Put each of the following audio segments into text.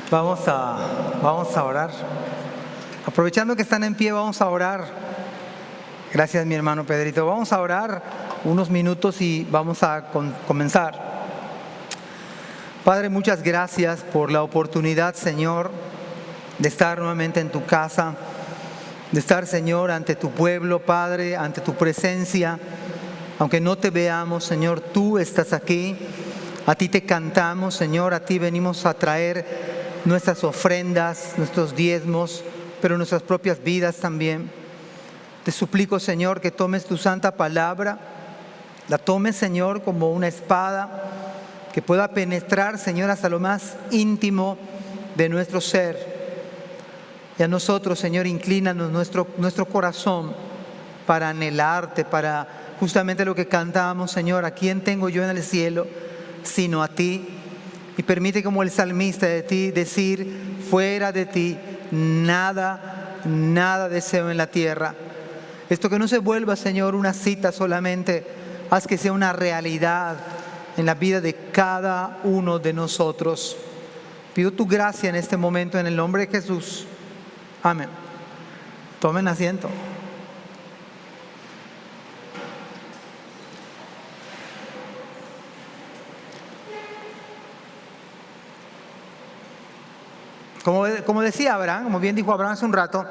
Vamos a orar. Aprovechando que están en pie, vamos a orar. Gracias, mi hermano Pedrito. Vamos a orar unos minutos y vamos a comenzar. Padre, muchas gracias por la oportunidad, Señor, de estar nuevamente en tu casa, de estar, Señor, ante tu pueblo, Padre, ante tu presencia. Aunque no te veamos, Señor, tú estás aquí. A ti te cantamos, Señor, a ti venimos a traer nuestras ofrendas, nuestros diezmos, pero nuestras propias vidas también. Te suplico, Señor, que tomes tu santa palabra, la tomes, Señor, como una espada que pueda penetrar, Señor, hasta lo más íntimo de nuestro ser. Y a nosotros, Señor, inclínanos nuestro corazón para anhelarte, para justamente lo que cantamos, Señor: ¿a quién tengo yo en el cielo sino a ti? Y permite, como el salmista, de ti decir: fuera de ti nada deseo en la tierra. Esto que no se vuelva, Señor, una cita solamente, haz que sea una realidad en la vida de cada uno de nosotros. Pido tu gracia en este momento en el nombre de Jesús. Amén. Tomen asiento. Como decía Abraham, como bien dijo Abraham hace un rato,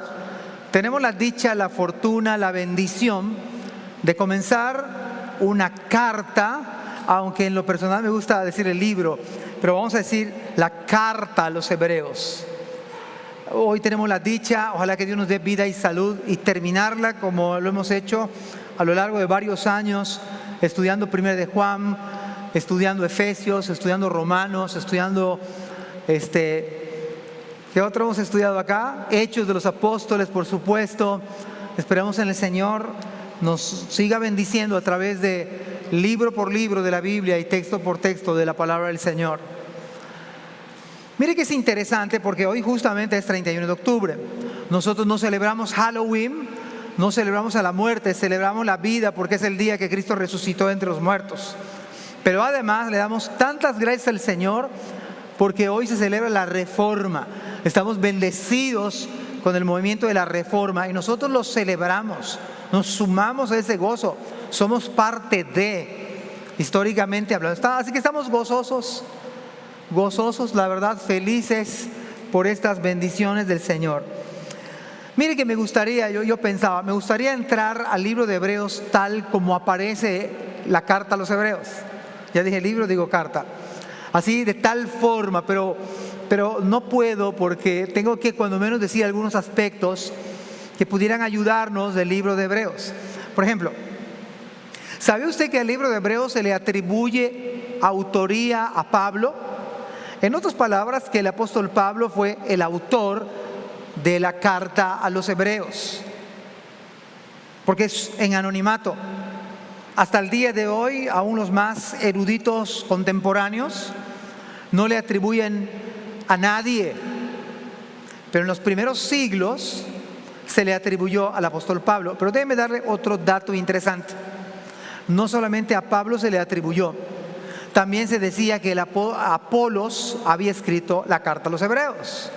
tenemos la dicha, la fortuna, la bendición de comenzar una carta, aunque en lo personal me gusta decir el libro, pero vamos a decir la carta a los hebreos. Hoy tenemos la dicha, ojalá que Dios nos dé vida y salud, y terminarla como lo hemos hecho a lo largo de varios años, estudiando Primera de Juan, estudiando Efesios, estudiando Romanos, estudiando ¿qué otro hemos estudiado acá? Hechos de los Apóstoles, por supuesto. Esperamos en el Señor nos siga bendiciendo a través de libro por libro de la Biblia y texto por texto de la palabra del Señor. Mire que es interesante, porque hoy justamente es 31 de octubre. Nosotros no celebramos Halloween, no celebramos a la muerte, celebramos la vida, porque es el día que Cristo resucitó entre los muertos. Pero además le damos tantas gracias al Señor porque hoy se celebra la Reforma. Estamos bendecidos con el movimiento de la Reforma y nosotros lo celebramos, nos sumamos a ese gozo, somos parte de, históricamente hablando. Así que estamos gozosos, la verdad, felices por estas bendiciones del Señor. Mire que me gustaría entrar al libro de Hebreos tal como aparece la carta a los Hebreos. Ya dije libro, digo carta. Así, de tal forma, pero no puedo, porque tengo que cuando menos decir algunos aspectos que pudieran ayudarnos del libro de Hebreos. Por ejemplo, ¿sabe usted que al libro de Hebreos se le atribuye autoría a Pablo? En otras palabras, que el apóstol Pablo fue el autor de la carta a los Hebreos, porque es en anonimato. Hasta el día de hoy, aún los más eruditos contemporáneos no le atribuyen a nadie, pero en los primeros siglos se le atribuyó al apóstol Pablo. Pero déjeme darle otro dato interesante. No solamente a Pablo se le atribuyó, también se decía que Apolos había escrito la carta a los Hebreos.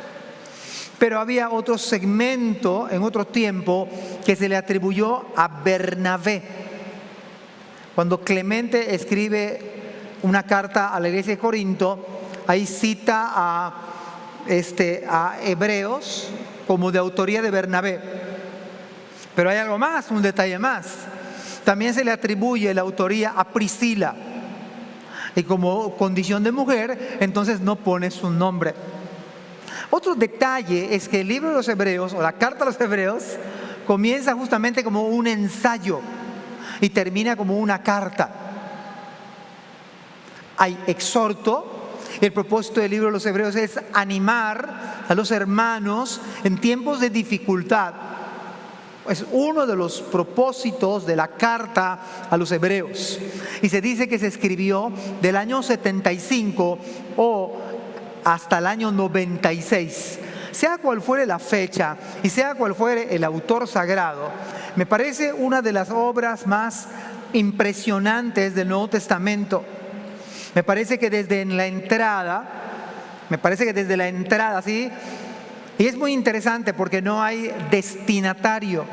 Pero había otro segmento en otro tiempo que se le atribuyó a Bernabé. Cuando Clemente escribe una carta a la iglesia de Corinto, ahí cita a Hebreos como de autoría de Bernabé. Pero hay algo más, un detalle más. También se le atribuye la autoría a Priscila. Y como condición de mujer, entonces no pone su nombre. Otro detalle es que el libro de los Hebreos, o la carta a los Hebreos, comienza justamente como un ensayo y termina como una carta. Hay exhorto. El propósito del libro de los Hebreos es animar a los hermanos en tiempos de dificultad. Es uno de los propósitos de la carta a los Hebreos. Y se dice que se escribió del año 75 o hasta el año 96. Sea cual fuere la fecha y sea cual fuere el autor sagrado, me parece una de las obras más impresionantes del Nuevo Testamento. Me parece que desde en la entrada Me parece que desde la entrada, ¿sí? Y es muy interesante porque no hay destinatario.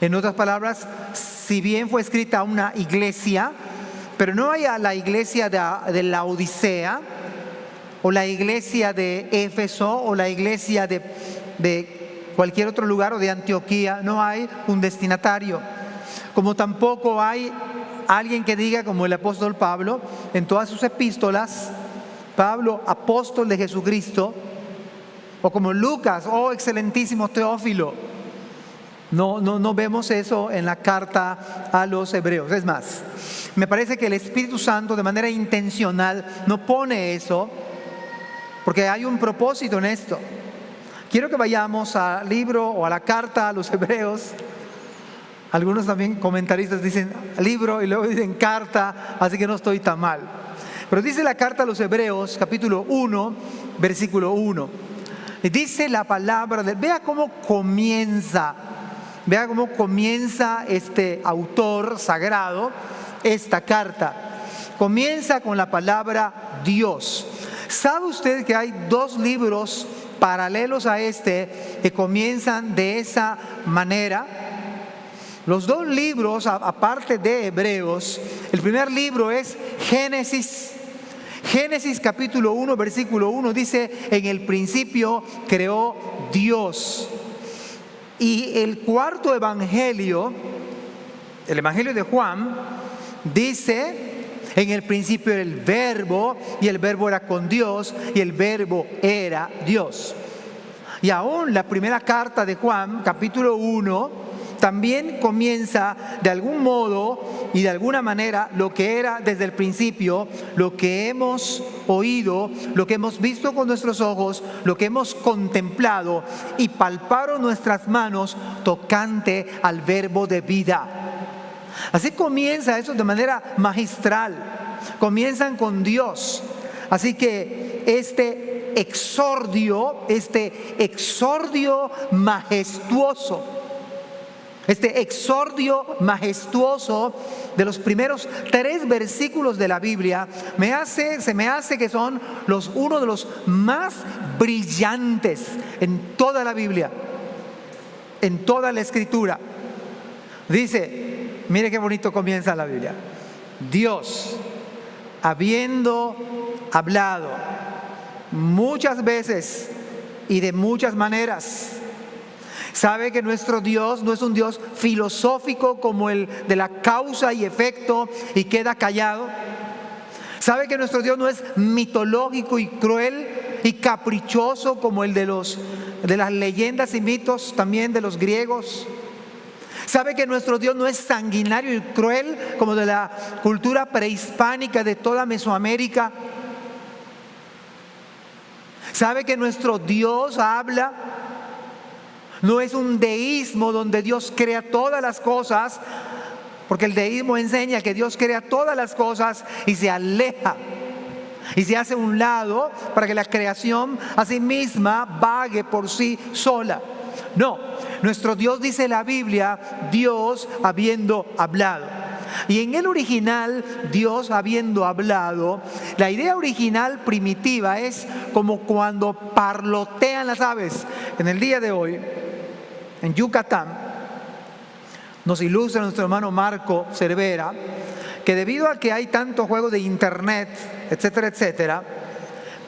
En otras palabras, si bien fue escrita a una iglesia, pero no hay a la iglesia de Laodicea, o la iglesia de Éfeso, o la iglesia de cualquier otro lugar, o de Antioquía. No hay un destinatario. Como tampoco hay alguien que diga, como el apóstol Pablo, en todas sus epístolas, Pablo, apóstol de Jesucristo, o como Lucas, oh excelentísimo Teófilo. No vemos eso en la carta a los hebreos. Es más, me parece que el Espíritu Santo de manera intencional no pone eso, porque hay un propósito en esto. Quiero que vayamos al libro o a la carta a los hebreos. Algunos también comentaristas dicen libro y luego dicen carta, así que no estoy tan mal. Pero dice la carta a los hebreos, capítulo 1, versículo 1. Dice la palabra, vea cómo comienza este autor sagrado esta carta. Comienza con la palabra Dios. ¿Sabe usted que hay dos libros paralelos a este que comienzan de esa manera? Los dos libros, aparte de Hebreos, el primer libro es Génesis. Génesis capítulo 1, versículo 1 dice: en el principio creó Dios. Y el cuarto evangelio, el evangelio de Juan, dice: en el principio era el verbo, y el verbo era con Dios, y el verbo era Dios. Y aún la primera carta de Juan, capítulo 1, también comienza de algún modo y de alguna manera lo que era desde el principio, lo que hemos oído, lo que hemos visto con nuestros ojos, lo que hemos contemplado y palparon nuestras manos tocante al verbo de vida. Así comienza eso de manera magistral. Comienzan con Dios. Así que este exordio majestuoso de los primeros 3 versículos de la Biblia se me hace que son uno de los más brillantes en toda la Biblia, en toda la Escritura. Dice, mire qué bonito comienza la Biblia: Dios, habiendo hablado muchas veces y de muchas maneras. ¿Sabe que nuestro Dios no es un Dios filosófico como el de la causa y efecto y queda callado? ¿Sabe que nuestro Dios no es mitológico y cruel y caprichoso como el de las leyendas y mitos también de los griegos? ¿Sabe que nuestro Dios no es sanguinario y cruel como de la cultura prehispánica de toda Mesoamérica? ¿Sabe que nuestro Dios habla? No es un deísmo donde Dios crea todas las cosas, porque el deísmo enseña que Dios crea todas las cosas y se aleja y se hace a un lado para que la creación a sí misma vague por sí sola. No, nuestro Dios, dice la Biblia, Dios habiendo hablado. Y en el original, Dios habiendo hablado, la idea original primitiva es como cuando parlotean las aves. En el día de hoy, en Yucatán, nos ilustra nuestro hermano Marco Cervera, que debido a que hay tanto juego de internet, etcétera, etcétera,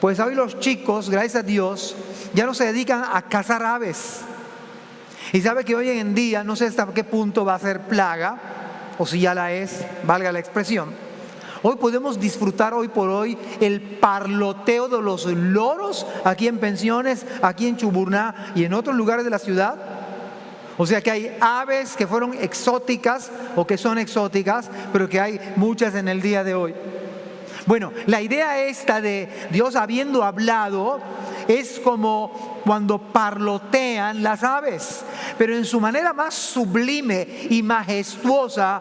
pues hoy los chicos, gracias a Dios, ya no se dedican a cazar aves. Y sabe que hoy en día, no sé hasta qué punto va a ser plaga, o si ya la es, valga la expresión. Hoy podemos disfrutar hoy por hoy el parloteo de los loros aquí en Pensiones, aquí en Chuburná y en otros lugares de la ciudad. O sea que hay aves que fueron exóticas o que son exóticas, pero que hay muchas en el día de hoy. Bueno, la idea esta de Dios habiendo hablado es como cuando parlotean las aves, pero en su manera más sublime y majestuosa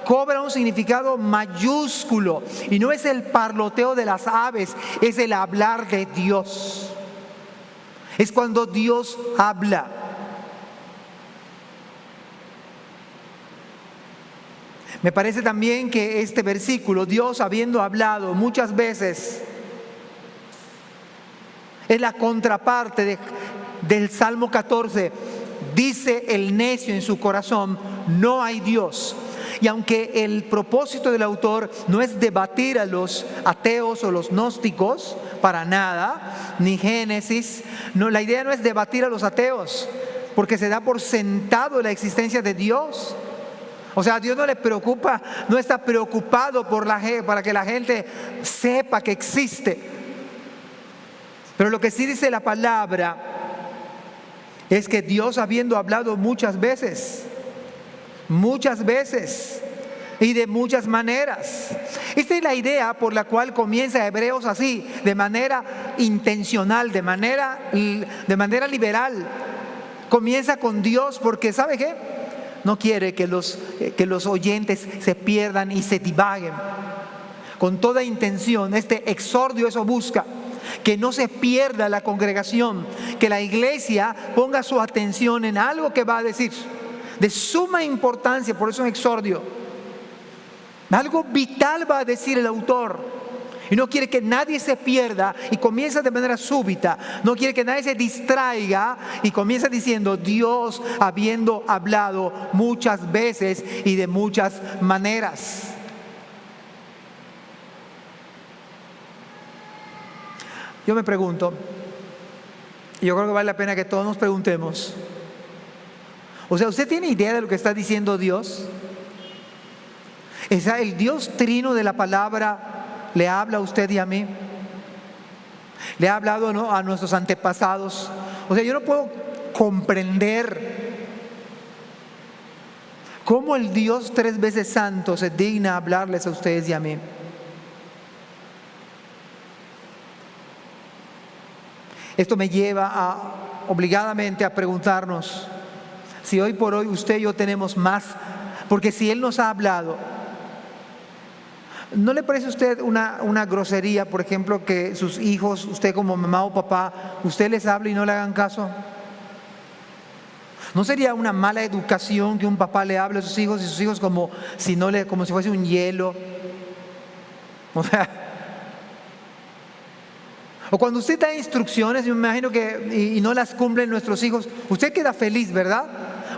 cobra un significado mayúsculo. Y no es el parloteo de las aves, es el hablar de Dios. Es cuando Dios habla. Me parece también que este versículo, Dios habiendo hablado muchas veces Es la contraparte del Salmo 14. Dice el necio en su corazón, no hay Dios. Y aunque el propósito del autor no es debatir a los ateos o los gnósticos, para nada, ni Génesis, no, la idea no es debatir a los ateos, porque se da por sentado la existencia de Dios. O sea, a Dios no le preocupa, no está preocupado para que la gente sepa que existe. Pero lo que sí dice la palabra es que Dios, habiendo hablado muchas veces y de muchas maneras. Esta es la idea por la cual comienza Hebreos así, de manera intencional, de manera liberal. Comienza con Dios porque, ¿sabe qué? No quiere que los oyentes se pierdan y se divaguen. Con toda intención, este exordio eso busca. Que no se pierda la congregación, que la iglesia ponga su atención en algo que va a decir, de suma importancia, por eso es un exordio. Algo vital va a decir el autor. Y no quiere que nadie se pierda y comienza de manera súbita. No quiere que nadie se distraiga y comienza diciendo, Dios habiendo hablado muchas veces y de muchas maneras. Yo me pregunto, y yo creo que vale la pena que todos nos preguntemos, o sea, ¿usted tiene idea de lo que está diciendo Dios? ¿El Dios trino de la palabra le habla a usted y a mí? ¿Le ha hablado, no, a nuestros antepasados? O sea, yo no puedo comprender cómo el Dios 3 veces santo se digna a hablarles a ustedes y a mí. Esto me lleva obligadamente a preguntarnos si hoy por hoy usted y yo tenemos más, porque si Él nos ha hablado, ¿no le parece a usted una grosería, por ejemplo, que sus hijos, usted como mamá o papá, usted les hable y no le hagan caso? ¿No sería una mala educación que un papá le hable a sus hijos y sus hijos como si fuese un hielo? O sea, o cuando usted da instrucciones, yo me imagino que y no las cumplen nuestros hijos, usted queda feliz, ¿verdad?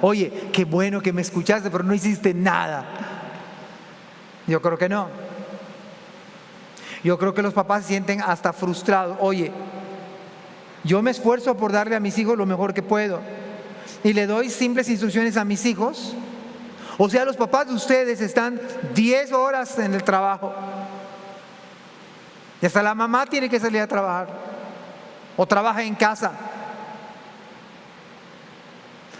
Oye, qué bueno que me escuchaste, pero no hiciste nada. Yo creo que no. Yo creo que los papás se sienten hasta frustrados. Oye, yo me esfuerzo por darle a mis hijos lo mejor que puedo y le doy simples instrucciones a mis hijos. O sea, los papás de ustedes están 10 horas en el trabajo. Y hasta la mamá tiene que salir a trabajar o trabaja en casa.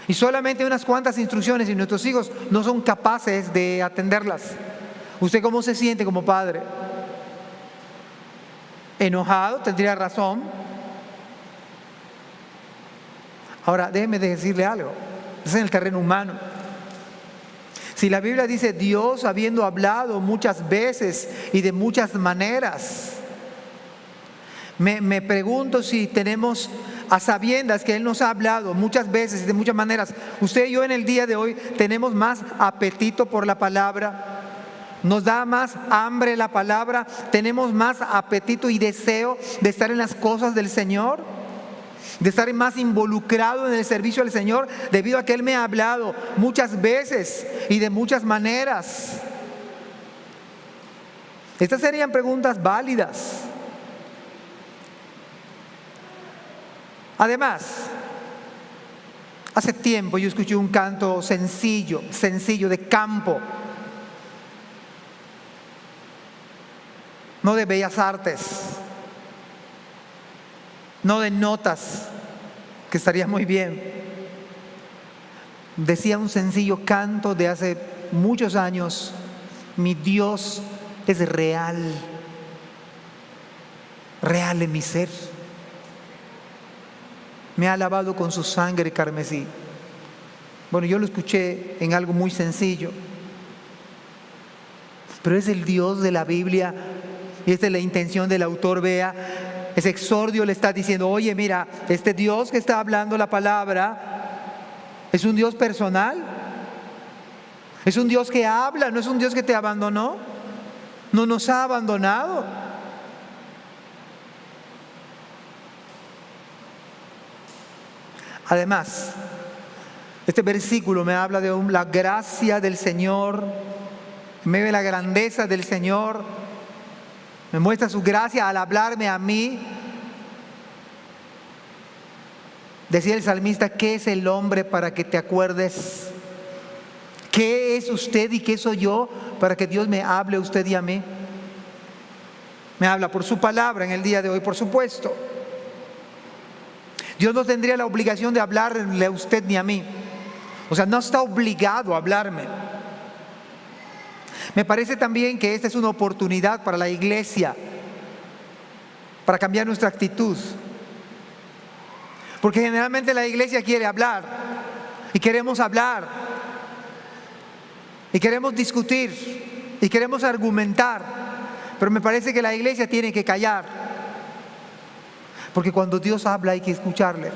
Y solamente unas cuantas instrucciones y nuestros hijos no son capaces de atenderlas. ¿Usted cómo se siente como padre? Enojado, tendría razón. Ahora, déjeme decirle algo. Es en el terreno humano. Si la Biblia dice Dios habiendo hablado muchas veces y de muchas maneras, me pregunto si tenemos a sabiendas que Él nos ha hablado muchas veces y de muchas maneras. Usted y yo en el día de hoy tenemos más apetito por la palabra, nos da más hambre la palabra, tenemos más apetito y deseo de estar en las cosas del Señor, de estar más involucrado en el servicio del Señor, debido a que Él me ha hablado muchas veces y de muchas maneras. Estas serían preguntas válidas. Además, hace tiempo yo escuché un canto sencillo de campo, no de bellas artes, no de notas, que estaría muy bien. Decía un sencillo canto de hace muchos años: mi Dios es real, real en mi ser. Me ha lavado con su sangre carmesí. Bueno, yo lo escuché en algo muy sencillo, pero es el Dios de la Biblia y esta es la intención del autor. Vea, ese exordio le está diciendo: oye, mira, este Dios que está hablando la palabra es un Dios personal, es un Dios que habla, no es un Dios que te abandonó, no nos ha abandonado. Además, este versículo me habla de la gracia del Señor, me ve la grandeza del Señor, me muestra su gracia al hablarme a mí. Decía el salmista, ¿qué es el hombre para que te acuerdes? ¿Qué es usted y qué soy yo para que Dios me hable a usted y a mí? Me habla por su palabra en el día de hoy, por supuesto. Dios no tendría la obligación de hablarle a usted ni a mí. O sea, no está obligado a hablarme. Me parece también que esta es una oportunidad para la iglesia, para cambiar nuestra actitud. Porque generalmente la iglesia quiere hablar, y queremos hablar, y queremos discutir, y queremos argumentar. Pero me parece que la iglesia tiene que callar. Porque cuando Dios habla hay que escucharle.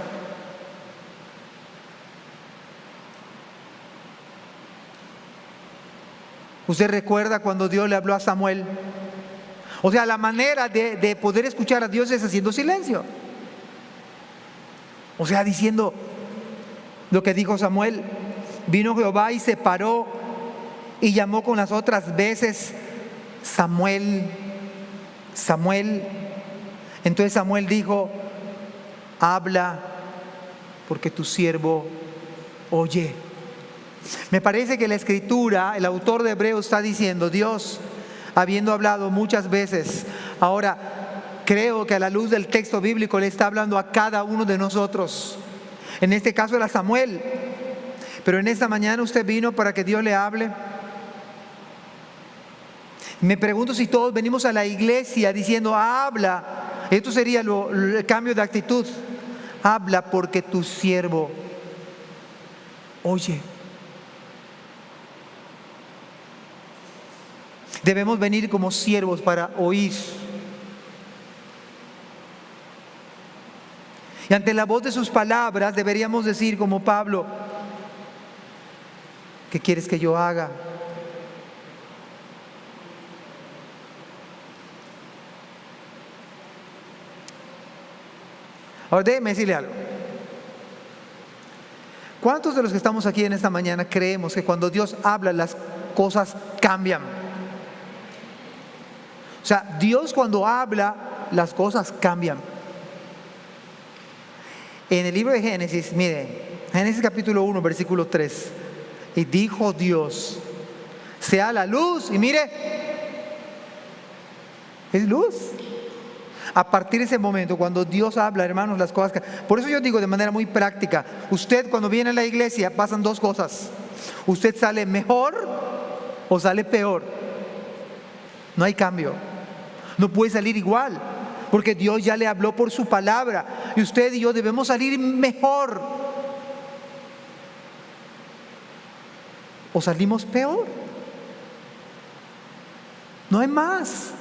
¿Usted recuerda cuando Dios le habló a Samuel? O sea, la manera de poder escuchar a Dios es haciendo silencio. O sea, diciendo lo que dijo Samuel. Vino Jehová y se paró y llamó con las otras veces, Samuel, Samuel. Entonces Samuel dijo, habla, porque tu siervo oye. Me parece que la escritura, el autor de Hebreos está diciendo, Dios, habiendo hablado muchas veces, ahora creo que a la luz del texto bíblico le está hablando a cada uno de nosotros. En este caso era Samuel, pero en esta mañana usted vino para que Dios le hable. Me pregunto si todos venimos a la iglesia diciendo, habla. Esto sería el cambio de actitud. Habla porque tu siervo oye. Debemos venir como siervos para oír. Y ante la voz de sus palabras deberíamos decir como Pablo, ¿qué quieres que yo haga? Ahora déjeme decirle algo. ¿Cuántos de los que estamos aquí en esta mañana creemos que cuando Dios habla las cosas cambian? O sea, Dios cuando habla las cosas cambian. En el libro de Génesis, miren, Génesis capítulo 1, versículo 3. Y dijo Dios, sea la luz. Y mire, es luz. A partir de ese momento, cuando Dios habla, hermanos, las cosas cambian. Por eso yo digo de manera muy práctica, usted cuando viene a la iglesia pasan dos cosas. Usted sale mejor o sale peor. No hay cambio. No puede salir igual, porque Dios ya le habló por su palabra. Y usted y yo debemos salir mejor. O salimos peor. No hay más.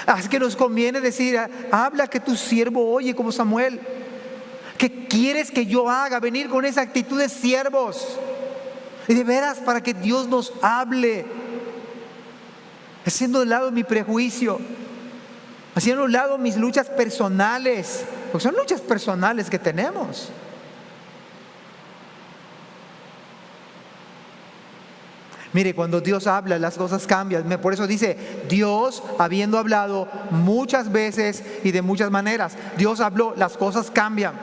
Así que nos conviene decir, habla que tu siervo oye, como Samuel. ¿Qué quieres que yo haga? Venir con esa actitud de siervos. Y de veras, para que Dios nos hable. Haciendo de lado mi prejuicio. Haciendo de lado mis luchas personales. Porque son luchas personales que tenemos. Mire, cuando Dios habla, las cosas cambian. Por eso dice, Dios habiendo hablado muchas veces y de muchas maneras. Dios habló, las cosas cambian.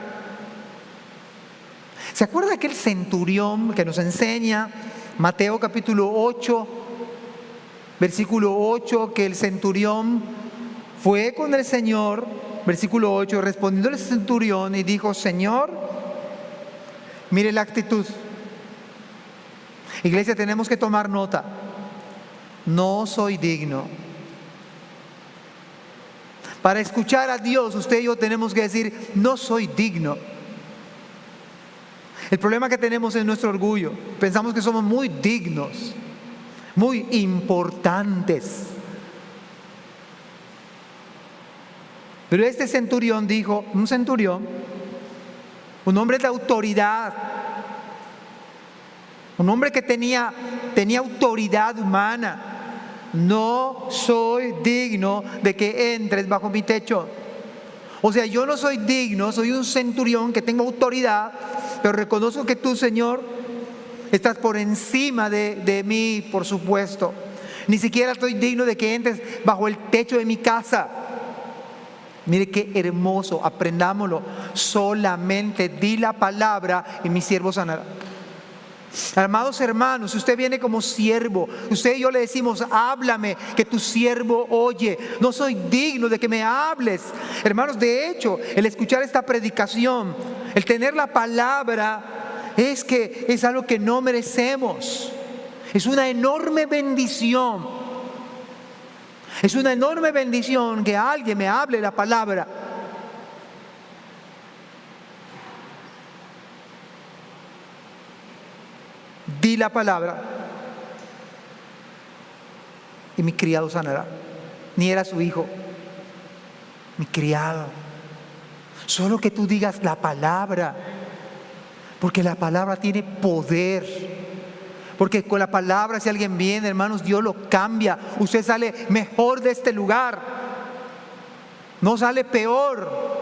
¿Se acuerda aquel centurión que nos enseña Mateo capítulo 8, versículo 8, que el centurión fue con el Señor, versículo 8, respondiendo el centurión y dijo, Señor, mire la actitud. Iglesia, tenemos que tomar nota. No soy digno. Para escuchar a Dios, usted y yo tenemos que decir, no soy digno. El problema que tenemos es nuestro orgullo. Pensamos que somos muy dignos, muy importantes. Pero este centurión dijo, un centurión, un hombre de autoridad, un hombre que tenía autoridad humana. No soy digno de que entres bajo mi techo. O sea, yo no soy digno, soy un centurión que tengo autoridad, pero reconozco que tú, Señor, estás por encima de mí, por supuesto. Ni siquiera estoy digno de que entres bajo el techo de mi casa. Mire qué hermoso, aprendámoslo. Solamente di la palabra y mi siervo sanará. Amados hermanos, usted viene como siervo, usted y yo le decimos: háblame, que tu siervo oye. No soy digno de que me hables. Hermanos, de hecho, el escuchar esta predicación, el tener la palabra, es algo que no merecemos. Es una enorme bendición. Es una enorme bendición que alguien me hable la palabra. Di la palabra y mi criado sanará. Ni era su hijo, mi criado. Solo que tú digas la palabra, porque la palabra tiene poder. Porque con la palabra, si alguien viene, hermanos, Dios lo cambia. Usted sale mejor de este lugar, no sale peor.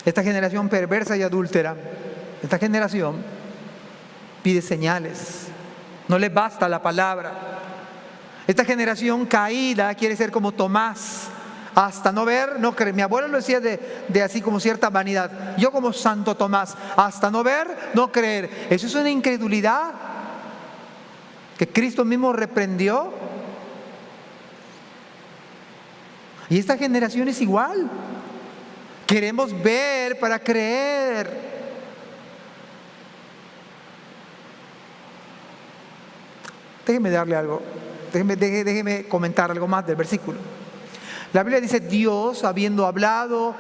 Esta generación perversa y adúltera, esta generación pide señales, no le basta la palabra. Esta generación caída quiere ser como Tomás, hasta no ver, no creer. Mi abuelo lo decía de así como cierta vanidad. Yo como Santo Tomás, hasta no ver, no creer. Eso es una incredulidad que Cristo mismo reprendió. Y esta generación es igual. Queremos ver para creer. Déjeme darle algo. Déjeme comentar algo más del versículo. La Biblia dice: Dios, habiendo hablado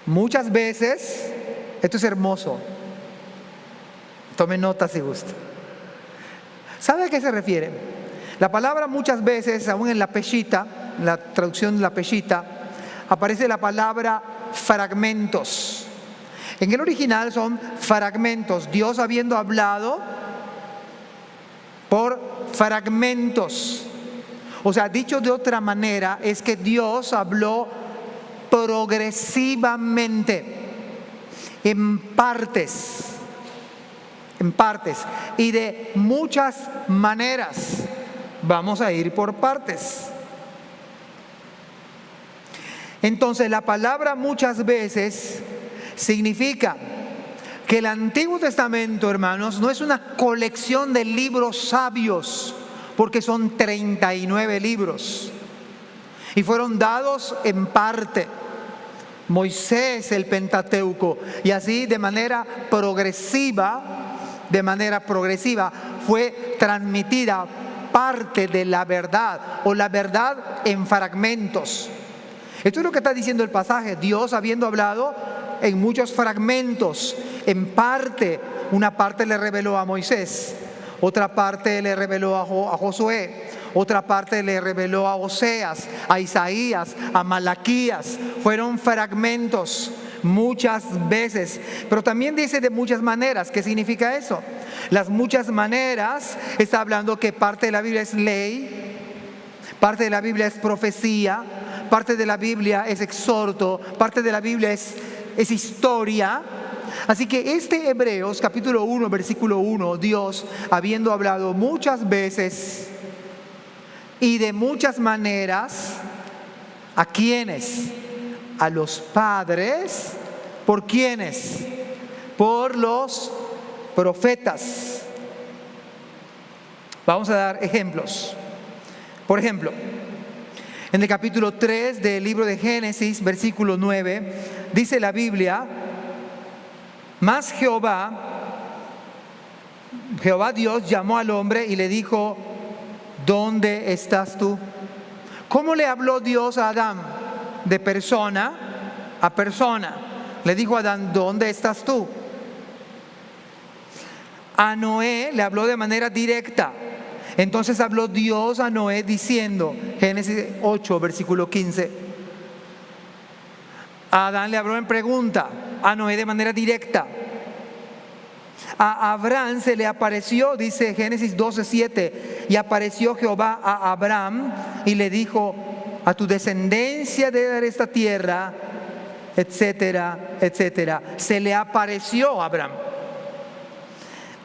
muchas veces. Esto es hermoso. Tome nota si gusta. ¿Sabe a qué se refiere? La palabra muchas veces, aún en la Peshita, en la traducción de la Peshita, aparece la palabra fragmentos. En el original son fragmentos. Dios habiendo hablado por fragmentos. O sea, dicho de otra manera, es que Dios habló progresivamente, en partes, y de muchas maneras. Vamos a ir por partes. Entonces, la palabra muchas veces significa que el Antiguo Testamento, hermanos, no es una colección de libros sabios, porque son 39 libros y fueron dados en parte. Moisés, el Pentateuco, y así de manera progresiva fue transmitida parte de la verdad, o la verdad en fragmentos. Esto es lo que está diciendo el pasaje. Dios, habiendo hablado en muchos fragmentos, en parte, una parte le reveló a Moisés, otra parte le reveló a Josué, otra parte le reveló a Oseas, a Isaías, a Malaquías. Fueron fragmentos muchas veces, pero también dice de muchas maneras. ¿Qué significa eso? Las muchas maneras está hablando que parte de la Biblia es ley, parte de la Biblia es profecía, parte de la Biblia es exhorto, parte de la Biblia es historia. Así que Hebreos capítulo 1, versículo 1, Dios, habiendo hablado muchas veces y de muchas maneras, ¿a quiénes? A los padres. ¿Por quiénes? Por los profetas. Vamos a dar ejemplos. Por ejemplo, en el capítulo 3 del libro de Génesis, versículo 9, dice la Biblia: mas Jehová Dios llamó al hombre y le dijo: ¿dónde estás tú? ¿Cómo le habló Dios a Adán? De persona a persona. Le dijo a Adán: ¿dónde estás tú? A Noé le habló de manera directa. Entonces habló Dios a Noé diciendo, Génesis 8, versículo 15. A Adán le habló en pregunta, a Noé de manera directa. A Abraham se le apareció, dice Génesis 12:7, y apareció Jehová a Abraham y le dijo: a tu descendencia de dar esta tierra, etcétera, etcétera. Se le apareció a Abraham.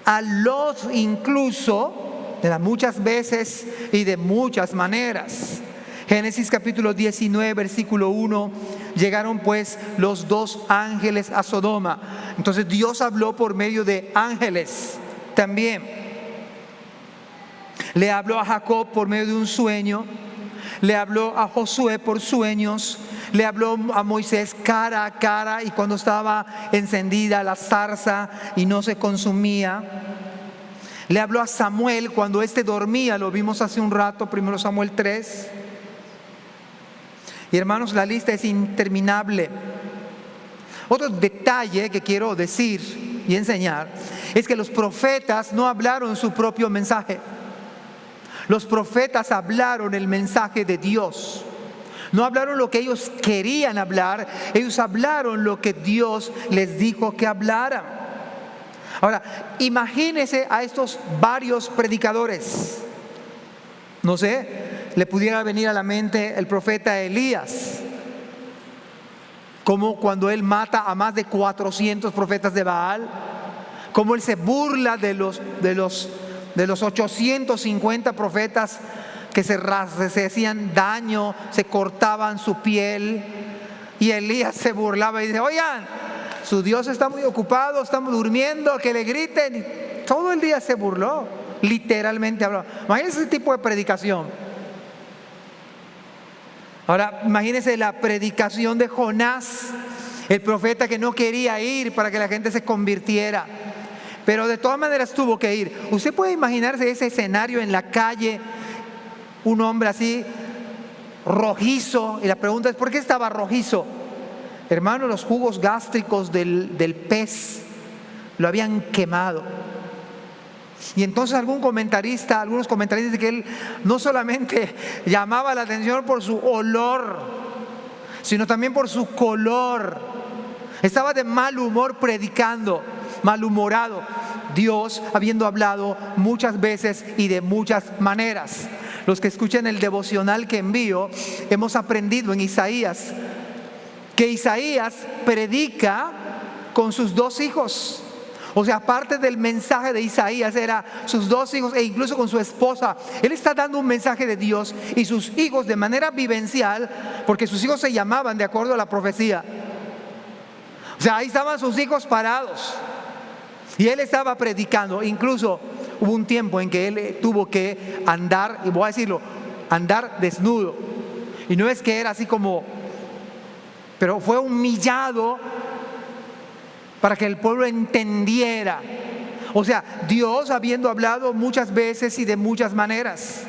A Lot incluso, muchas veces y de muchas maneras. Génesis capítulo 19, versículo 1, llegaron pues los dos ángeles a Sodoma. Entonces Dios habló por medio de ángeles también. Le habló a Jacob por medio de un sueño, le habló a Josué por sueños, le habló a Moisés cara a cara y cuando estaba encendida la zarza y no se consumía. Le habló a Samuel cuando éste dormía, lo vimos hace un rato, 1 Samuel 3. Y hermanos, la lista es interminable. Otro detalle que quiero decir y enseñar es que los profetas no hablaron su propio mensaje. Los profetas hablaron el mensaje de Dios. No hablaron lo que ellos querían hablar, ellos hablaron lo que Dios les dijo que hablaran. Ahora, imagínese a estos varios predicadores. No sé, le pudiera venir a la mente el profeta Elías, como cuando él mata a más de 400 profetas de Baal, como él se burla de los 850 profetas que se hacían daño, se cortaban su piel, y Elías se burlaba y dice: oigan, su Dios está muy ocupado, estamos durmiendo, que le griten. Y todo el día se burló, literalmente habló. Imagínense ese tipo de predicación. Ahora imagínense la predicación de Jonás, el profeta que no quería ir para que la gente se convirtiera, pero de todas maneras tuvo que ir. Usted puede imaginarse ese escenario en la calle, un hombre así rojizo, y la pregunta es: ¿por qué estaba rojizo? Hermano, los jugos gástricos del pez lo habían quemado. Y entonces algunos comentaristas dicen que él no solamente llamaba la atención por su olor, sino también por su color. Estaba de mal humor predicando, malhumorado. Dios habiendo hablado muchas veces y de muchas maneras. Los que escuchan el devocional que envío, hemos aprendido en Isaías que Isaías predica con sus dos hijos. O sea, parte del mensaje de Isaías era sus dos hijos e incluso con su esposa. Él está dando un mensaje de Dios y sus hijos de manera vivencial, porque sus hijos se llamaban de acuerdo a la profecía. O sea, ahí estaban sus hijos parados y él estaba predicando. Incluso hubo un tiempo en que él tuvo que andar, y voy a decirlo, andar desnudo. Y no es que era así como, pero fue humillado para que el pueblo entendiera. O sea, Dios habiendo hablado muchas veces y de muchas maneras.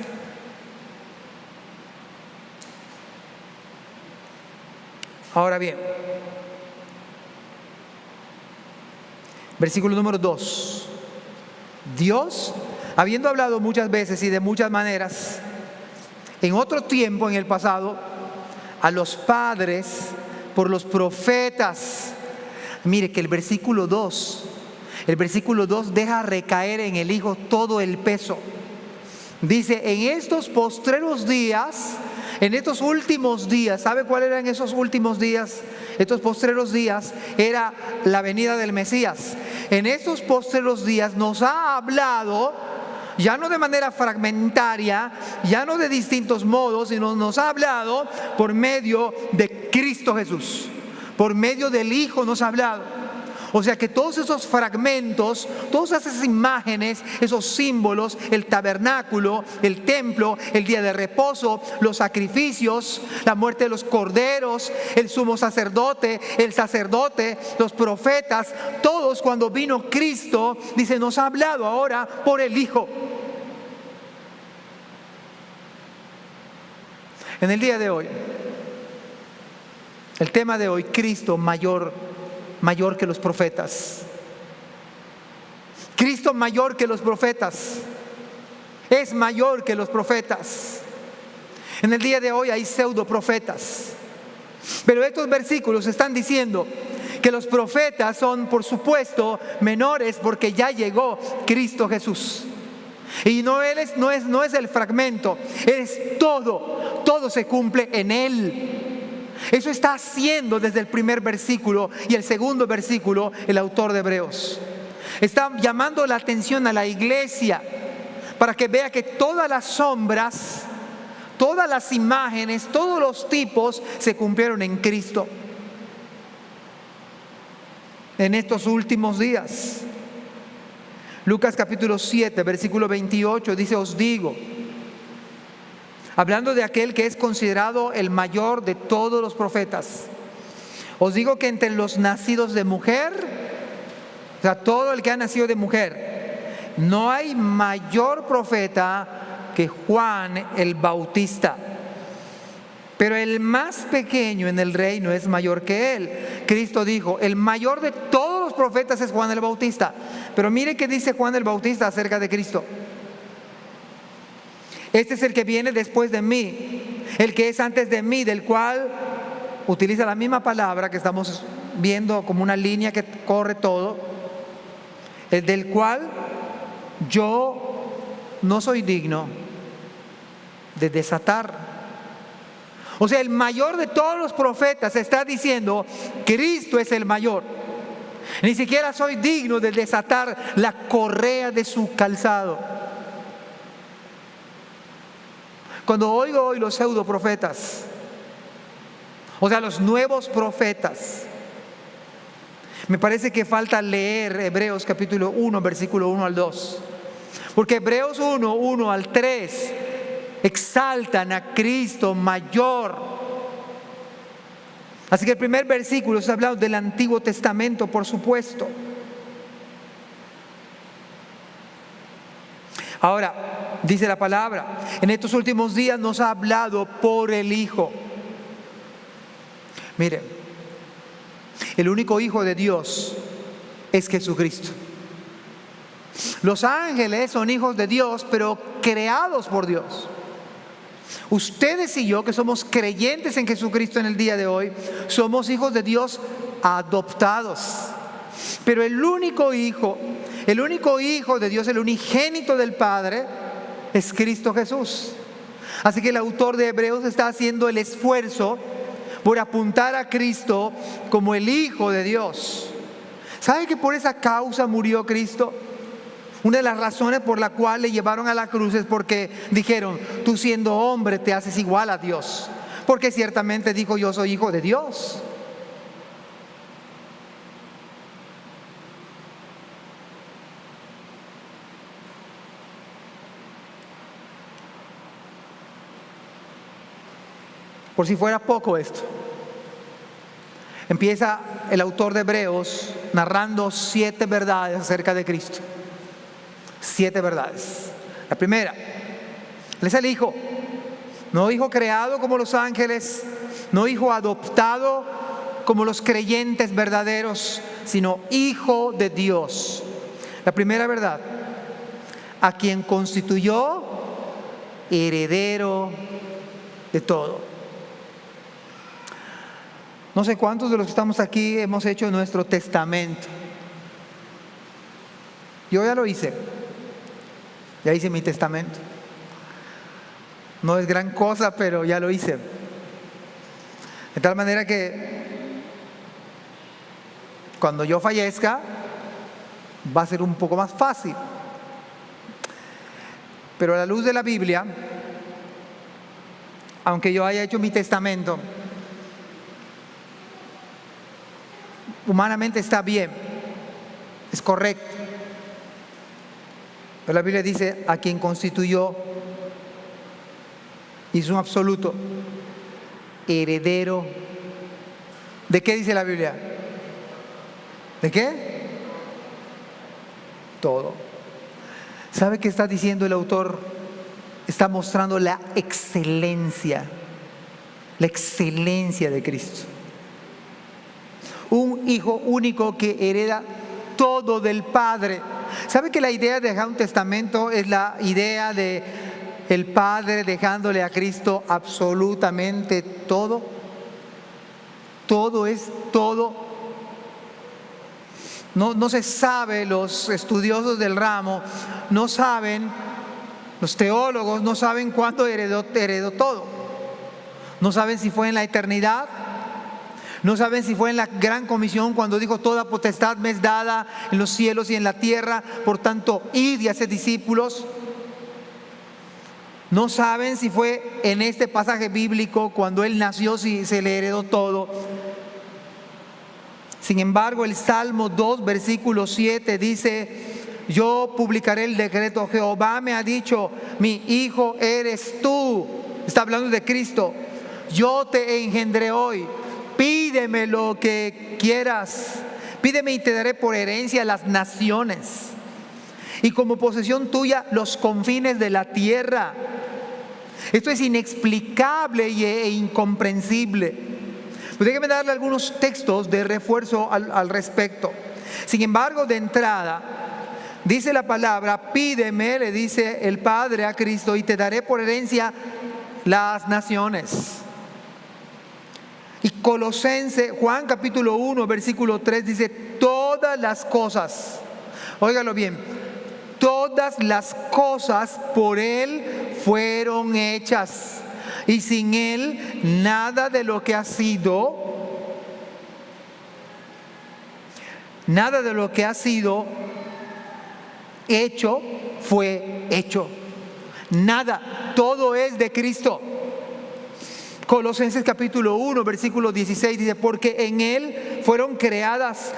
Ahora bien, versículo número 2. Dios, habiendo hablado muchas veces y de muchas maneras, en otro tiempo, en el pasado, a los padres por los profetas. Mire que el versículo 2 deja recaer en el Hijo todo el peso. Dice: en estos postreros días, en estos últimos días. ¿Sabe cuáles eran esos últimos días? Estos postreros días era la venida del Mesías. En estos postreros días nos ha hablado, ya no de manera fragmentaria, ya no de distintos modos, sino nos ha hablado por medio de Cristo Jesús. Por medio del Hijo nos ha hablado. O sea que todos esos fragmentos, todas esas imágenes, esos símbolos, el tabernáculo, el templo, el día de reposo, los sacrificios, la muerte de los corderos, el sumo sacerdote, el sacerdote, los profetas, todos cuando vino Cristo, dice, nos ha hablado ahora por el Hijo. En el día de hoy, el tema de hoy: Cristo mayor que los profetas. Cristo mayor que los profetas. Es mayor que los profetas. En el día de hoy hay pseudo profetas. Pero estos versículos están diciendo que los profetas son, por supuesto, menores porque ya llegó Cristo Jesús. Y no es el fragmento, Él es todo, todo se cumple en Él. Eso está haciendo desde el primer versículo y el segundo versículo el autor de Hebreos. Está llamando la atención a la iglesia para que vea que todas las sombras, todas las imágenes, todos los tipos se cumplieron en Cristo. En estos últimos días. Lucas capítulo 7, versículo 28 dice: os digo, hablando de aquel que es considerado el mayor de todos los profetas, os digo que entre los nacidos de mujer, o sea, todo el que ha nacido de mujer, no hay mayor profeta que Juan el Bautista. Pero el más pequeño en el reino es mayor que él. Cristo dijo: el mayor de todos los profetas es Juan el Bautista. Pero mire qué dice Juan el Bautista acerca de Cristo: este es el que viene después de mí, el que es antes de mí, del cual utiliza la misma palabra que estamos viendo como una línea que corre todo, el del cual yo no soy digno de desatar. O sea, el mayor de todos los profetas está diciendo: Cristo es el mayor. Ni siquiera soy digno de desatar la correa de su calzado. Cuando oigo hoy los pseudo profetas, o sea, los nuevos profetas, me parece que falta leer Hebreos capítulo 1, versículo 1 al 2. Porque Hebreos 1, 1 al 3 exaltan a Cristo mayor. Así que el primer versículo está hablando del Antiguo Testamento, por supuesto. Ahora, dice la palabra, en estos últimos días nos ha hablado por el Hijo. Mire, el único Hijo de Dios es Jesucristo. Los ángeles son hijos de Dios, pero creados por Dios. Ustedes y yo, que somos creyentes en Jesucristo en el día de hoy, somos hijos de Dios adoptados. Pero el único Hijo de Dios, el unigénito del Padre, es Cristo Jesús. Así que el autor de Hebreos está haciendo el esfuerzo por apuntar a Cristo como el Hijo de Dios. ¿Sabe que por esa causa murió Cristo? Una de las razones por la cual le llevaron a la cruz es porque dijeron: tú siendo hombre te haces igual a Dios. Porque ciertamente dijo: yo soy hijo de Dios. Por si fuera poco esto, empieza el autor de Hebreos narrando 7 verdades acerca de Cristo. 7 verdades. La primera: Él es el Hijo. No hijo creado como los ángeles, no hijo adoptado como los creyentes verdaderos, sino Hijo de Dios. La primera verdad: a quien constituyó heredero de todo. No sé cuántos de los que estamos aquí hemos hecho nuestro testamento. Yo ya lo hice. Ya hice mi testamento. No es gran cosa, pero ya lo hice. De tal manera que cuando yo fallezca va a ser un poco más fácil. Pero a la luz de la Biblia, aunque yo haya hecho mi testamento, humanamente está bien, es correcto. Pero la Biblia dice: a quien constituyó, hizo un absoluto, heredero. ¿De qué dice la Biblia? ¿De qué? Todo. ¿Sabe qué está diciendo el autor? Está mostrando la excelencia de Cristo. Un hijo único que hereda todo del Padre. ¿Sabe que la idea de dejar un testamento es la idea de el Padre dejándole a Cristo absolutamente todo? Todo es todo. No se sabe, los estudiosos del ramo no saben, los teólogos no saben cuándo heredó todo. No saben si fue en la eternidad, no saben si fue en la gran comisión cuando dijo: toda potestad me es dada en los cielos y en la tierra, por tanto id y haced discípulos. No saben si fue en este pasaje bíblico cuando él nació, si se le heredó todo. Sin embargo, el Salmo 2, versículo 7 dice: yo publicaré el decreto, Jehová me ha dicho, mi hijo eres tú. Está hablando de Cristo. Yo te engendré hoy, pídeme lo que quieras, pídeme y te daré por herencia las naciones, y como posesión tuya los confines de la tierra. Esto es inexplicable e incomprensible. Pues déjeme darle algunos textos de refuerzo al respecto. Sin embargo, de entrada, dice la palabra: pídeme, le dice el Padre a Cristo, y te daré por herencia las naciones. Y Juan capítulo 1, versículo 3 dice: todas las cosas, óigalo bien, todas las cosas por Él fueron hechas, y sin Él nada de lo que ha sido hecho fue hecho. Nada, todo es de Cristo. Colosenses capítulo 1, versículo 16 dice: porque en Él fueron creadas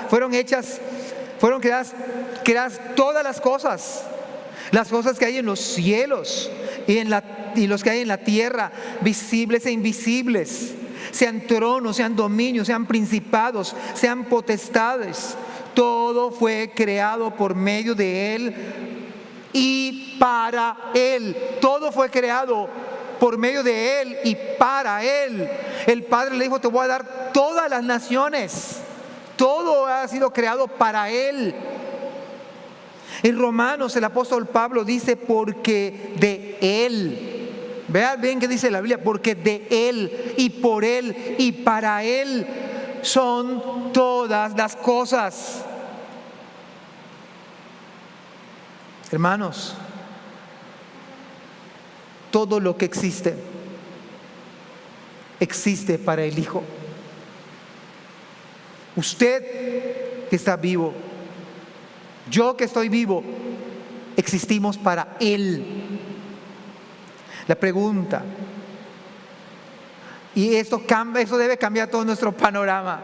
todas las cosas que hay en los cielos y los que hay en la tierra, visibles e invisibles, sean tronos, sean dominios, sean principados, sean potestades. Todo fue creado por medio de Él y para Él. Todo fue creado por medio de Él y para Él. El Padre le dijo: te voy a dar todas las naciones. Todo ha sido creado para Él. En Romanos el apóstol Pablo dice: porque de Él. Vean bien que dice la Biblia: porque de Él y por Él y para Él son todas las cosas. Hermanos, todo lo que existe para el Hijo. Usted que está vivo, yo que estoy vivo, existimos para Él. La pregunta, y eso debe cambiar todo nuestro panorama,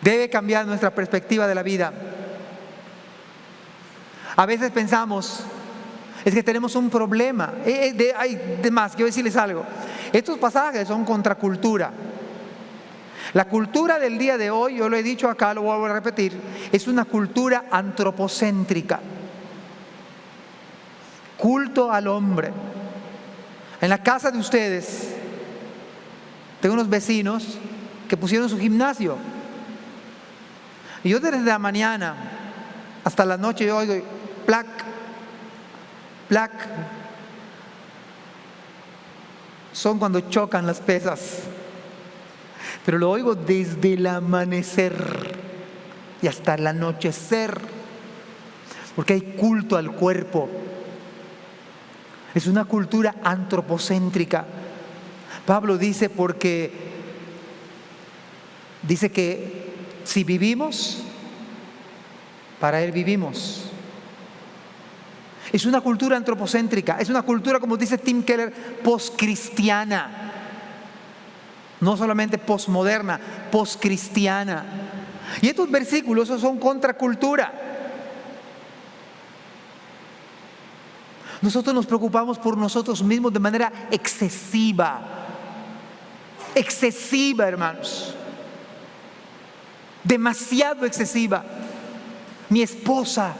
debe cambiar nuestra perspectiva de la vida. A veces pensamos: es que tenemos un problema. Además, quiero decirles algo. Estos pasajes son contracultura. La cultura del día de hoy, yo lo he dicho acá, lo vuelvo a repetir, es una cultura antropocéntrica. Culto al hombre. En la casa de ustedes, tengo unos vecinos que pusieron su gimnasio. Y yo desde la mañana hasta la noche yo oigo plac, plac. Son cuando chocan las pesas. Pero lo oigo desde el amanecer y hasta el anochecer, porque hay culto al cuerpo. Es una cultura antropocéntrica. Pablo dice que si vivimos, para Él vivimos. Es una cultura antropocéntrica, es una cultura, como dice Tim Keller, poscristiana. No solamente posmoderna, poscristiana. Y estos versículos son contracultura. Nosotros nos preocupamos por nosotros mismos de manera excesiva. Excesiva, hermanos. Demasiado excesiva. Mi esposa,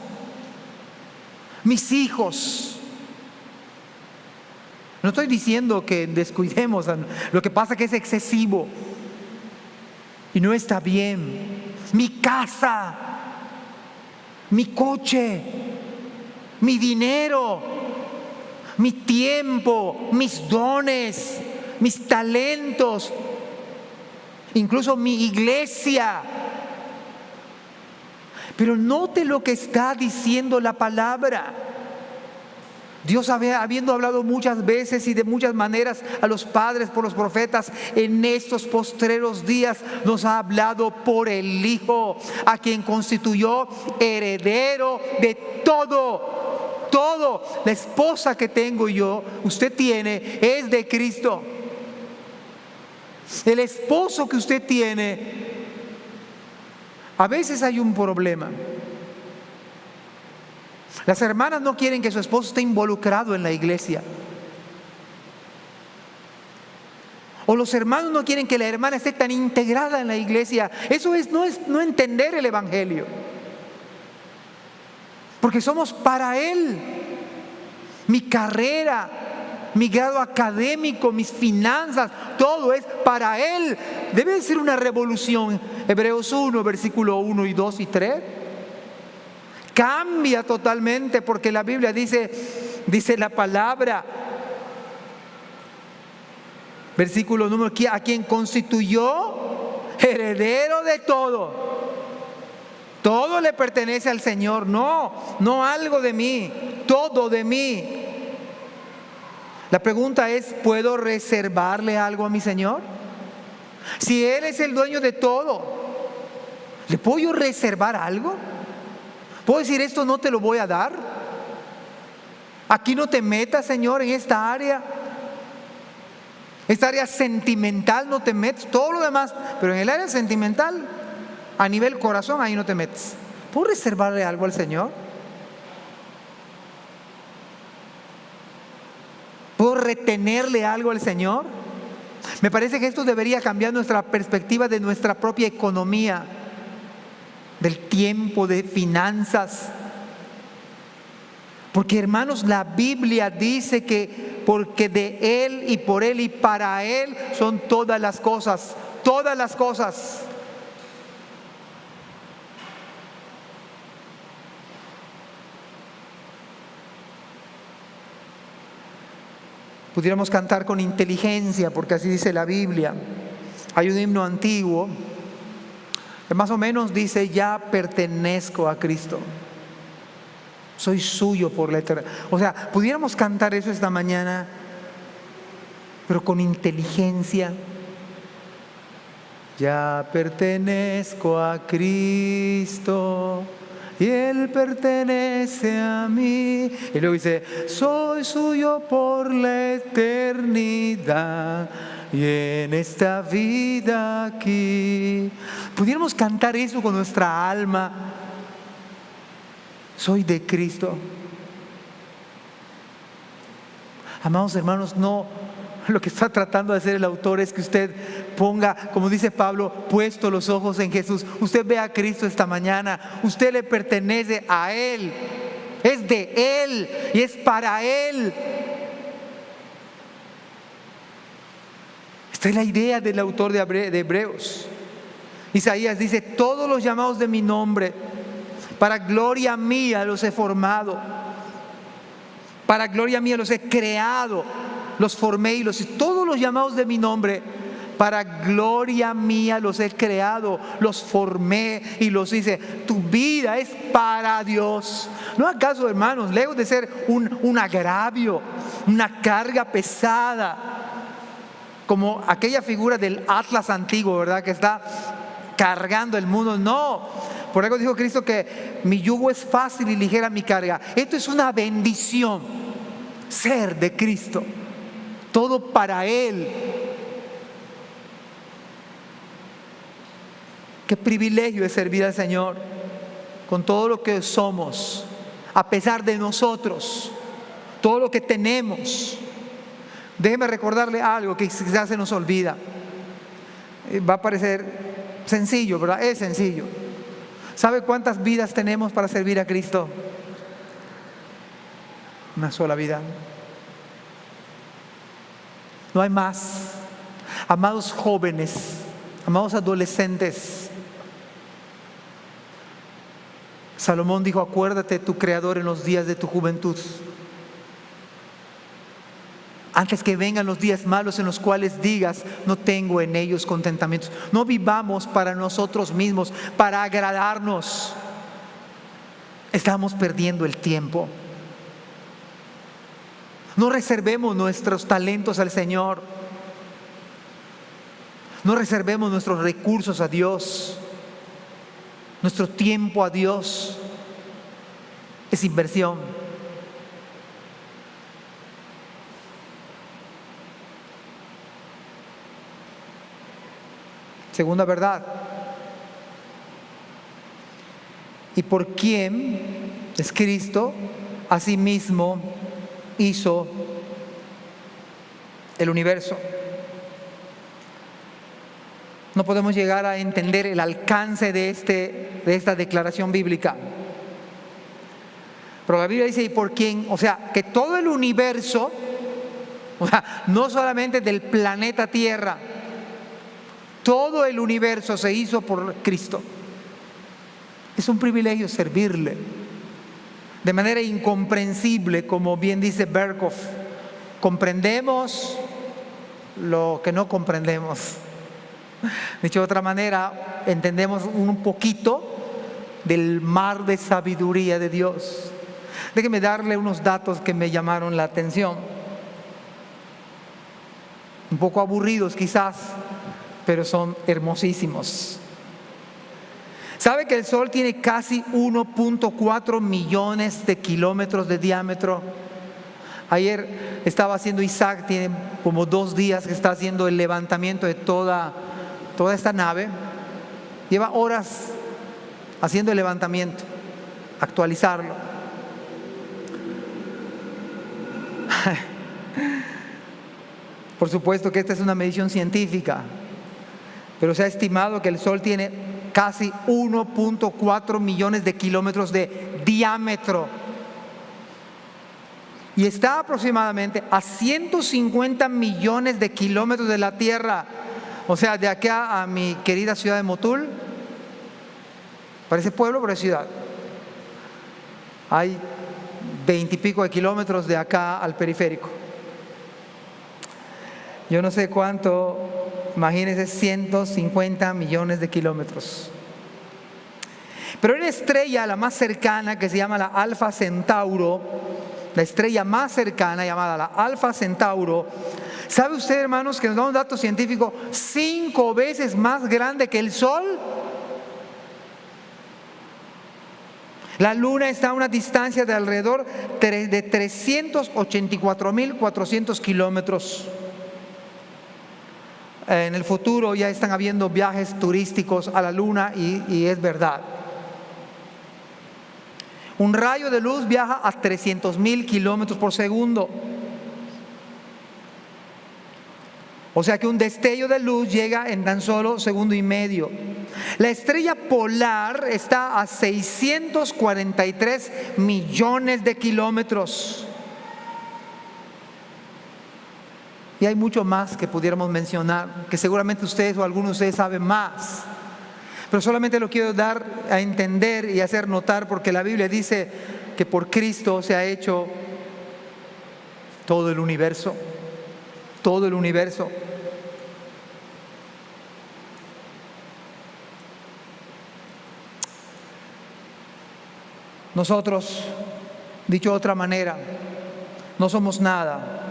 mis hijos. No estoy diciendo que descuidemos, lo que pasa es que es excesivo y no está bien. Mi casa, mi coche, mi dinero, mi tiempo, mis dones, mis talentos, incluso mi iglesia. Pero note lo que está diciendo la palabra. Dios, habiendo hablado muchas veces y de muchas maneras a los padres por los profetas, en estos postreros días nos ha hablado por el Hijo, a quien constituyó heredero de todo. Todo. La esposa que tengo yo, usted tiene, es de Cristo. El esposo que usted tiene, a veces hay un problema. Las hermanas no quieren que su esposo esté involucrado en la iglesia. O los hermanos no quieren que la hermana esté tan integrada en la iglesia. Eso no es no entender el evangelio. Porque somos para Él. Mi carrera, mi grado académico, mis finanzas, todo es para Él. Debe de ser una revolución. Hebreos 1, versículo 1 y 2 y 3. Cambia totalmente, porque la Biblia dice la palabra, versículo número, a quien constituyó heredero de todo. Todo le pertenece al Señor, no algo de mí, todo de mí. La pregunta es, ¿puedo reservarle algo a mi Señor? Si Él es el dueño de todo, ¿le puedo yo reservar algo? ¿Puedo decir, esto no te lo voy a dar? Aquí no te metas, Señor, en esta área sentimental no te metes, todo lo demás, pero en el área sentimental, a nivel corazón, ahí no te metes. ¿Puedo reservarle algo al Señor? ¿Puedo retenerle algo al Señor? Me parece que esto debería cambiar nuestra perspectiva de nuestra propia economía, del tiempo, de finanzas. Porque, hermanos, la Biblia dice que porque de Él y por Él y para Él son todas las cosas, todas las cosas. Pudiéramos cantar con inteligencia, porque así dice la Biblia. Hay un himno antiguo que más o menos dice: ya pertenezco a Cristo, soy suyo por la eternidad. O sea, pudiéramos cantar eso esta mañana, pero con inteligencia. Ya pertenezco a Cristo y Él pertenece a mí. Y luego dice: soy suyo por la eternidad y en esta vida aquí. Pudiéramos cantar eso con nuestra alma. Soy de Cristo. Amados hermanos, no, lo que está tratando de hacer el autor es que usted ponga, como dice Pablo, puesto los ojos en Jesús. Usted ve a Cristo esta mañana. Usted le pertenece a Él. Es de Él y es para Él. Esta es la idea del autor de Hebreos. Isaías dice: todos los llamados de mi nombre, para gloria mía los he formado, para gloria mía los he creado, los formé y todos los llamados de mi nombre, para gloria mía los he creado, los formé y los hice. Tu vida es para Dios. ¿No acaso, hermanos, lejos de ser un agravio, una carga pesada, como aquella figura del Atlas antiguo, ¿verdad?, que está cargando el mundo? No, por algo dijo Cristo que mi yugo es fácil y ligera mi carga. Esto es una bendición, ser de Cristo, todo para Él. Qué privilegio es servir al Señor con todo lo que somos, a pesar de nosotros, todo lo que tenemos. Déjeme recordarle algo que quizás se nos olvida. Va a parecer sencillo, ¿verdad? Es sencillo. ¿Sabe cuántas vidas tenemos para servir a Cristo? Una sola vida. No hay más. Amados jóvenes, amados adolescentes, Salomón dijo: acuérdate de tu Creador en los días de tu juventud, antes que vengan los días malos en los cuales digas: no tengo en ellos contentamientos. No vivamos para nosotros mismos, para agradarnos. estamos perdiendo el tiempo. No reservemos nuestros talentos al Señor. No reservemos nuestros recursos a Dios. Nuestro tiempo a Dios es inversión. Segunda verdad. Y por quien es Cristo, asimismo hizo el universo. No podemos llegar a entender el alcance de esta declaración bíblica. Pero la Biblia dice, y por quien, o sea, que todo el universo, o sea, no solamente del planeta Tierra, todo el universo se hizo por Cristo. Es un privilegio servirle de manera incomprensible, como bien dice Berkhoff. Comprendemos lo que no comprendemos. Dicho de otra manera, entendemos un poquito del mar de sabiduría de Dios. Déjeme darle unos datos que me llamaron la atención. Un poco aburridos quizás, pero son hermosísimos. ¿Sabe que el Sol tiene casi 1.4 millones de kilómetros de diámetro? Ayer estaba haciendo Isaac, tiene como 2 días que está haciendo el levantamiento de toda esta nave. Lleva horas haciendo el levantamiento, actualizarlo. Por supuesto que esta es una medición científica, pero se ha estimado que el Sol tiene casi 1.4 millones de kilómetros de diámetro y está aproximadamente a 150 millones de kilómetros de la Tierra. O sea, de acá a mi querida ciudad de Motul, parece pueblo pero es ciudad, hay 20 y pico de kilómetros de acá al periférico. Yo no sé cuánto, imagínense, 150 millones de kilómetros. Pero hay una estrella, la más cercana, que se llama la Alfa Centauro, la estrella más cercana llamada la Alfa Centauro. ¿Sabe usted, hermanos, que nos da un dato científico 5 veces más grande que el Sol? La Luna está a una distancia de alrededor de 384.400 kilómetros. En el futuro ya están habiendo viajes turísticos a la Luna y es verdad. Un rayo de luz viaja a 300.000 kilómetros por segundo. O sea que un destello de luz llega en tan solo segundo y medio. La estrella polar está a 643 millones de kilómetros. Y hay mucho más que pudiéramos mencionar, que seguramente ustedes o algunos de ustedes saben más. Pero solamente lo quiero dar a entender y hacer notar, porque la Biblia dice que por Cristo se ha hecho todo el universo. Todo el universo. Nosotros, dicho de otra manera, no somos nada.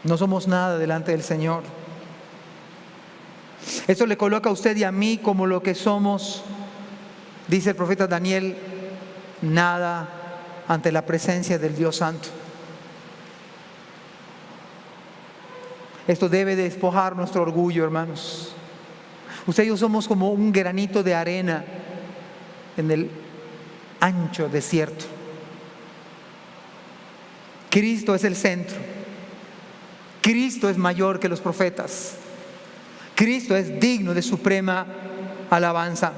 No somos nada delante del Señor. Esto le coloca a usted y a mí como lo que somos, dice el profeta Daniel, nada ante la presencia del Dios Santo. Esto debe despojar nuestro orgullo, hermanos. Usted y yo somos como un granito de arena en el ancho desierto. Cristo es el centro. Cristo es mayor que los profetas. Cristo es digno de suprema alabanza.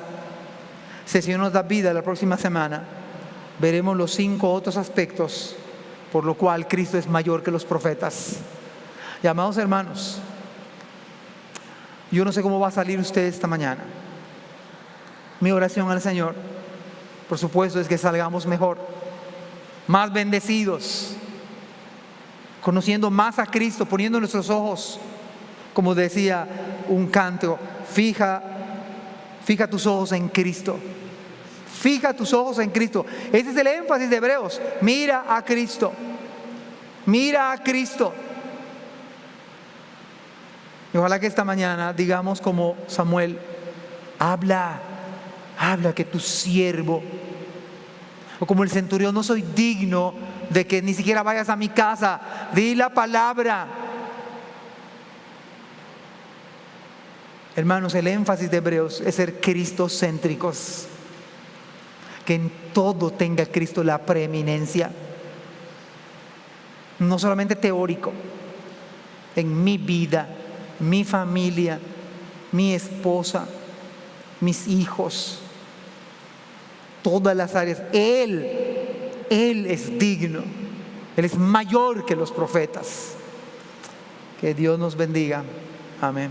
Si el Señor nos da vida la próxima semana, veremos los 5 otros aspectos por lo cual Cristo es mayor que los profetas. Y amados hermanos, yo no sé cómo va a salir usted esta mañana. Mi oración al Señor, por supuesto, es que salgamos mejor, más bendecidos, conociendo más a Cristo, poniendo nuestros ojos, como decía un canto, fija tus ojos en Cristo, Fija tus ojos en Cristo. Ese es el énfasis de Hebreos. Mira a Cristo. Mira a Cristo. Y ojalá que esta mañana digamos como Samuel: habla que tu siervo. O como el centurión: no soy digno de que ni siquiera vayas a mi casa. Di la palabra. Hermanos, el énfasis de Hebreos es ser cristocéntricos. Que en todo tenga Cristo la preeminencia. No solamente teórico. En mi vida, mi familia, mi esposa, mis hijos, todas las áreas. Él es digno. Él es mayor que los profetas. Que Dios nos bendiga. Amén.